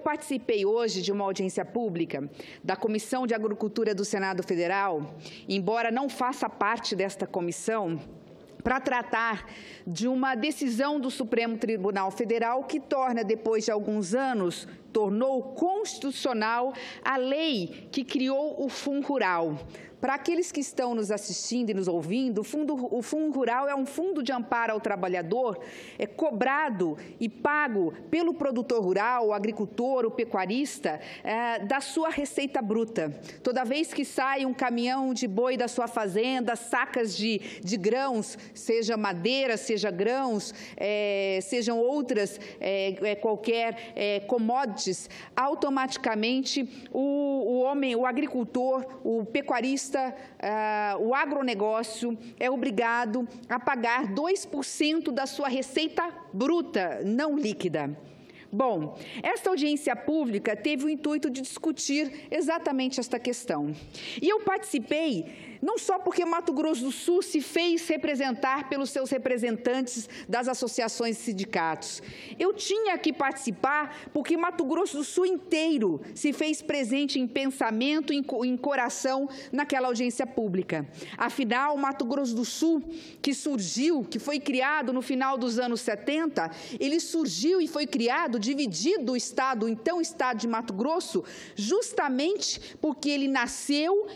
participei hoje de uma audiência pública da Comissão de Agricultura do Senado Federal, embora não faça parte desta comissão, para tratar de uma decisão do Supremo Tribunal Federal que torna, depois de alguns anos, tornou constitucional a lei que criou o Fundo Rural. Para aqueles que estão nos assistindo e nos ouvindo, o Fundo Rural é um fundo de amparo ao trabalhador, cobrado e pago pelo produtor rural, o agricultor, o pecuarista, da sua receita bruta. Toda vez que sai um caminhão de boi da sua fazenda, sacas de grãos, seja madeira, seja grãos, sejam outras, qualquer commodities, automaticamente o agricultor, o pecuarista, o agronegócio é obrigado a pagar 2% da sua receita bruta, não líquida. Bom, esta audiência pública teve o intuito de discutir exatamente esta questão. E eu participei não só porque Mato Grosso do Sul se fez representar pelos seus representantes das associações e sindicatos. Eu tinha que participar porque Mato Grosso do Sul inteiro se fez presente em pensamento e em coração naquela audiência pública. Afinal, Mato Grosso do Sul, que foi criado no final dos anos 70, ele surgiu e foi criado dividido o Estado, então Estado de Mato Grosso, justamente porque ele nasceu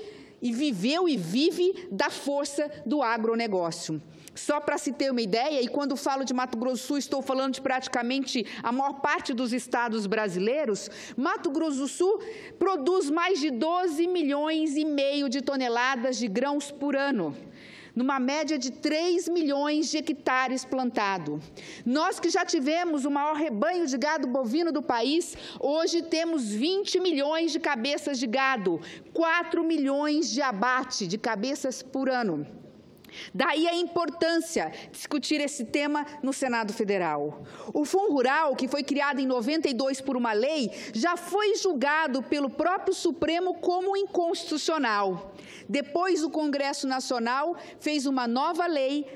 e viveu e vive da força do agronegócio. Só para se ter uma ideia, e quando falo de Mato Grosso do Sul, estou falando de praticamente a maior parte dos estados brasileiros, Mato Grosso do Sul produz mais de 12 milhões e meio de toneladas de grãos por ano, numa média de 3 milhões de hectares plantado. Nós que já tivemos o maior rebanho de gado bovino do país, hoje temos 20 milhões de cabeças de gado, 4 milhões de abate de cabeças por ano. Daí a importância de discutir esse tema no Senado Federal. O Fundo Rural, que foi criado em 92 por uma lei, já foi julgado pelo próprio Supremo como inconstitucional. Depois, o Congresso Nacional fez uma nova lei,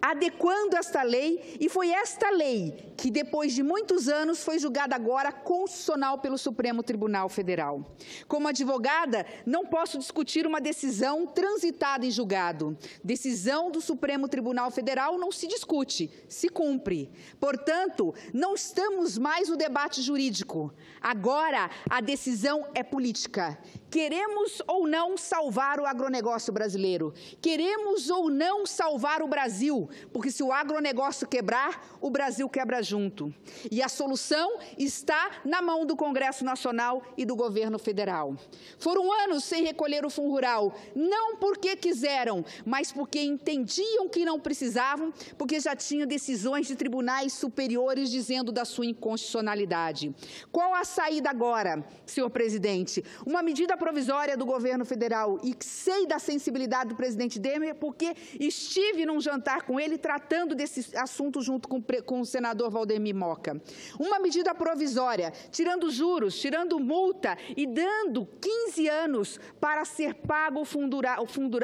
adequando esta lei, e foi esta lei que, depois de muitos anos, foi julgada agora constitucional pelo Supremo Tribunal Federal. Como advogada, não posso discutir uma decisão transitada em julgado. Decisão do Supremo Tribunal Federal não se discute, se cumpre. Portanto, não estamos mais no debate jurídico. Agora, a decisão é política. Queremos ou não salvar o agronegócio brasileiro? Queremos ou não salvar o Brasil? Porque se o agronegócio quebrar, o Brasil quebra junto. E a solução está na mão do Congresso Nacional e do governo federal. Foram anos sem recolher o Fundo Rural, não porque quiseram, mas porque entendiam que não precisavam, porque já tinham decisões de tribunais superiores dizendo da sua inconstitucionalidade. Qual a saída agora, senhor presidente? Uma medida provisória do governo federal, e sei da sensibilidade do presidente Temer, porque estive num jantar com ele tratando desse assunto junto com o senador Valdemir Moca. Uma medida provisória, tirando juros, tirando multa e dando 15 anos para ser pago o Fundo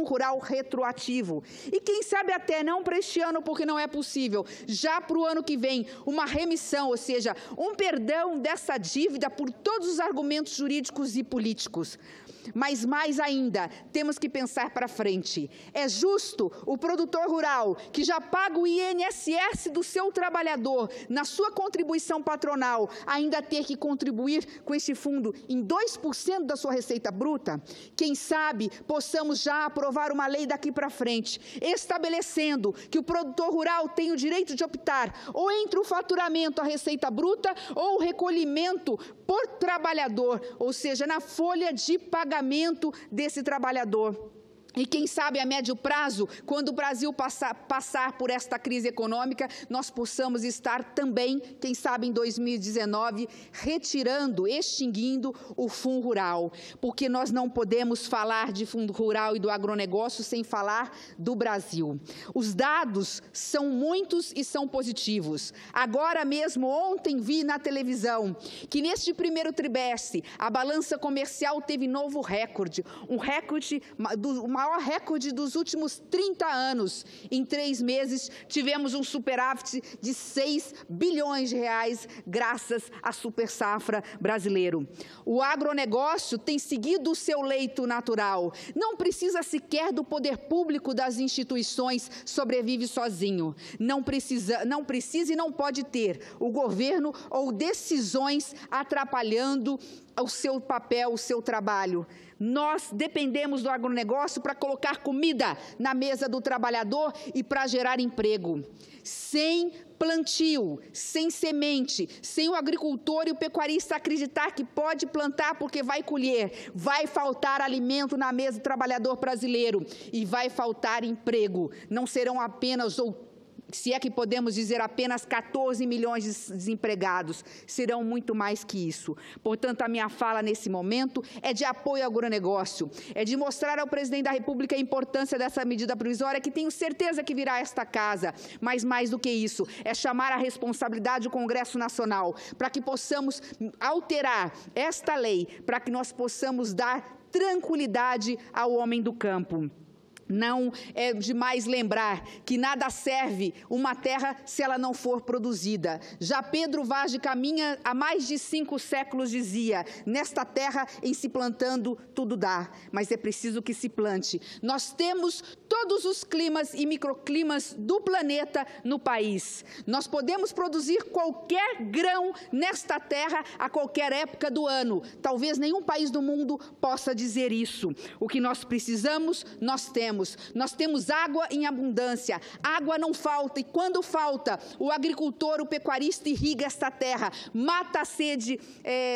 Rural retroativo. E quem sabe até não para este ano, porque não é possível, já para o ano que vem, uma remissão, ou seja, um perdão dessa dívida por todos os argumentos jurídicos e políticos. Mas mais ainda, temos que pensar para frente. É justo o produtor rural, que já paga o INSS do seu trabalhador na sua contribuição patronal, ainda ter que contribuir com esse fundo em 2% da sua receita bruta? Quem sabe possamos já aprovar uma lei daqui para frente, estabelecendo que o produtor rural tem o direito de optar ou entre o faturamento, a receita bruta, ou o recolhimento por trabalhador, ou seja, na folha de pagamento desse trabalhador. E quem sabe a médio prazo, quando o Brasil passar por esta crise econômica, nós possamos estar também, quem sabe em 2019, extinguindo o Fundo Rural. Porque nós não podemos falar de Fundo Rural e do agronegócio sem falar do Brasil. Os dados são muitos e são positivos. Agora mesmo, ontem vi na televisão que neste primeiro trimestre, a balança comercial teve novo recorde, um recorde do maior maior recorde dos últimos 30 anos. Em 3 meses, tivemos um superávit de 6 bilhões de reais, graças à super safra brasileiro. O agronegócio tem seguido o seu leito natural. Não precisa sequer do poder público, das instituições, sobrevive sozinho. Não precisa e não pode ter o governo ou decisões atrapalhando o seu papel, o seu trabalho. Nós dependemos do agronegócio para colocar comida na mesa do trabalhador e para gerar emprego. Sem plantio, sem semente, sem o agricultor e o pecuarista acreditar que pode plantar porque vai colher, vai faltar alimento na mesa do trabalhador brasileiro e vai faltar emprego. Não serão apenas, ou se é que podemos dizer, apenas 14 milhões de desempregados, serão muito mais que isso. Portanto, a minha fala nesse momento é de apoio ao agronegócio, é de mostrar ao presidente da República a importância dessa medida provisória, que tenho certeza que virá a esta casa, mas mais do que isso, é chamar a responsabilidade do Congresso Nacional, para que possamos alterar esta lei, para que nós possamos dar tranquilidade ao homem do campo. Não é demais lembrar que nada serve uma terra se ela não for produzida. Já Pedro Vaz de Caminha, há mais de 5 séculos, dizia: nesta terra, em se plantando, tudo dá, mas é preciso que se plante. Nós temos todos os climas e microclimas do planeta no país. Nós podemos produzir qualquer grão nesta terra a qualquer época do ano. Talvez nenhum país do mundo possa dizer isso. O que nós precisamos, nós temos. Nós temos água em abundância, água não falta, e quando falta, o agricultor, o pecuarista irriga esta terra, mata a sede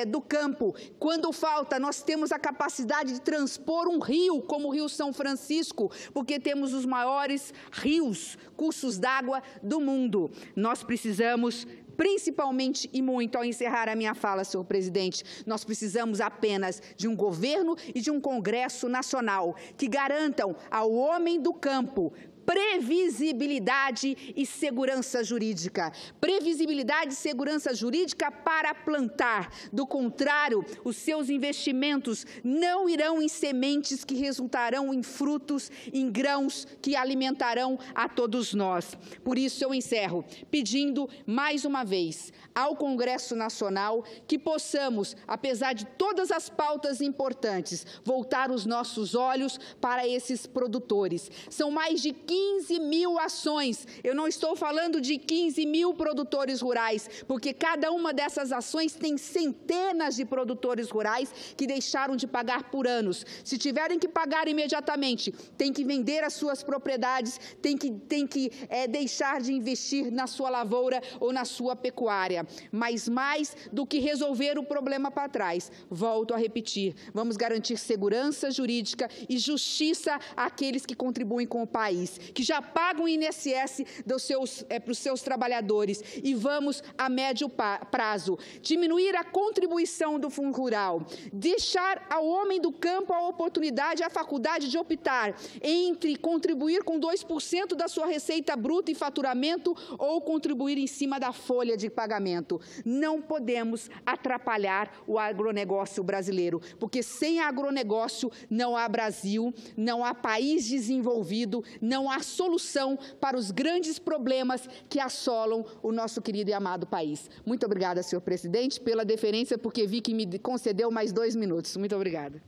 do campo. Quando falta, nós temos a capacidade de transpor um rio, como o Rio São Francisco, porque temos os maiores rios, cursos d'água do mundo. Nós precisamos, principalmente e muito, ao encerrar a minha fala, senhor presidente, nós precisamos apenas de um governo e de um Congresso Nacional que garantam ao homem do campo previsibilidade e segurança jurídica. Previsibilidade e segurança jurídica para plantar. Do contrário, os seus investimentos não irão em sementes que resultarão em frutos, em grãos que alimentarão a todos nós. Por isso eu encerro pedindo mais uma vez ao Congresso Nacional que possamos, apesar de todas as pautas importantes, voltar os nossos olhos para esses produtores. São mais de 15 mil ações. Eu não estou falando de 15 mil produtores rurais, porque cada uma dessas ações tem centenas de produtores rurais que deixaram de pagar por anos. Se tiverem que pagar imediatamente, tem que vender as suas propriedades, tem que deixar de investir na sua lavoura ou na sua pecuária. Mas mais do que resolver o problema para trás, volto a repetir, vamos garantir segurança jurídica e justiça àqueles que contribuem com o país, que já pagam o INSS para os seus trabalhadores, e vamos, a médio prazo, diminuir a contribuição do Fundo Rural, deixar ao homem do campo a oportunidade, a faculdade de optar entre contribuir com 2% da sua receita bruta e faturamento ou contribuir em cima da folha de pagamento. Não podemos atrapalhar o agronegócio brasileiro, porque sem agronegócio não há Brasil, não há país desenvolvido, não há solução para os grandes problemas que assolam o nosso querido e amado país. Muito obrigada, senhor presidente, pela deferência, porque vi que me concedeu mais 2 minutos. Muito obrigada.